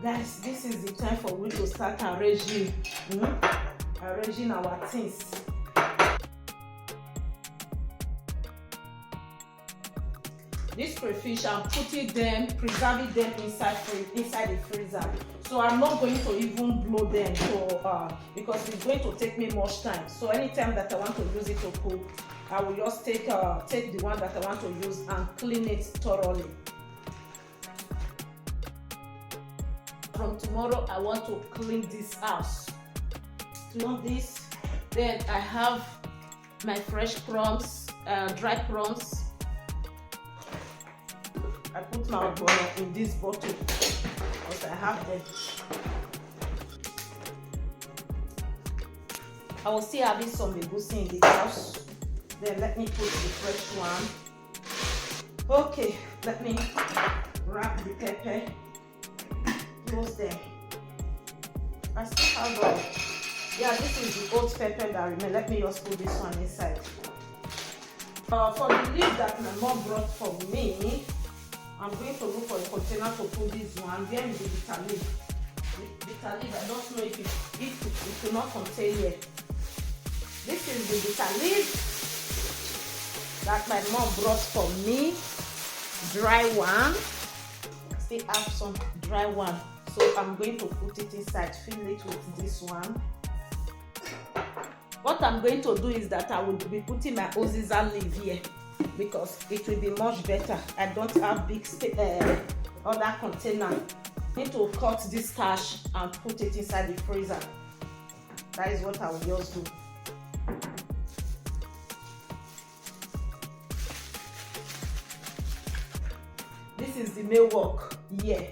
Guys, this is the time for we to start arranging our things. This crayfish, I'm putting them, preserving them inside the freezer. So I'm not going to even blow them because it's going to take me much time. So anytime that I want to use it to cook, I will just take the one that I want to use and clean it thoroughly. From tomorrow, I want to clean this house. Clean this. Then I have my fresh prawns, dry prawns. I put my water in this bottle because I have them. I will still having some egusi in the house. Then let me put the fresh one. Okay, let me wrap the pepper. Close them. I still have yeah, this is the old pepper that remains. Let me just put this one inside. For the leaf that my mom brought for me, I'm going to look for a container to put this one. Where is the bitter leaf? The bitter leaf, I don't know if it will not contain here. This is the bitter leaf that my mom brought for me. Dry one. Still have some dry one. So I'm going to put it inside, fill it with this one. What I'm going to do is that I will be putting my oziza leaf here because it will be much better. I don't have big other container. I need to cut this starch and put it inside the freezer. That is what I will just do. This is the main work here.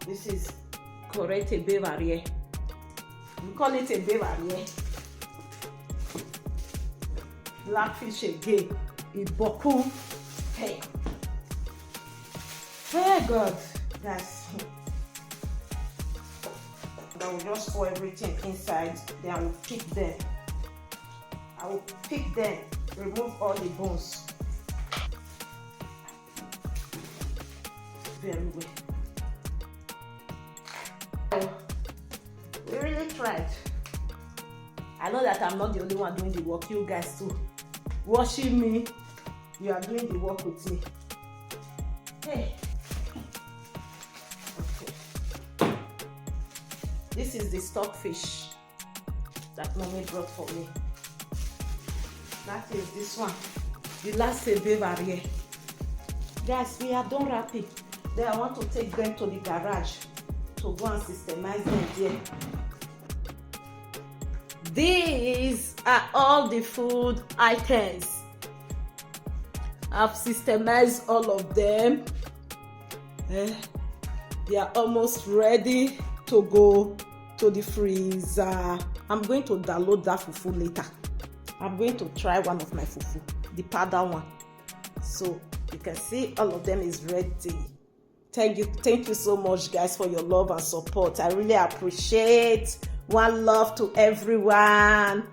This is correct ebe varié. We call it ebe varié. Blackfish again. Iboku. Hey. Hey God. That's. I will just pour everything inside. Then I will pick them. I will pick them. Remove all the bones. Very well. We really tried. I know that I'm not the only one doing the work. You guys too. Watching me, you are doing the work with me. Hey. Okay. This is the stockfish that mommy brought for me. That is this one. The last ebe varié. Guys, we are done wrapping. Then I want to take them to the garage to go and systemize them here. These are all the food items. I've systemized all of them. They are almost ready to go to the freezer. I'm going to download that fufu later. I'm going to try one of my fufu, the powder one. So you can see all of them is ready. Thank you so much, guys, for your love and support. I really appreciate. One love to everyone.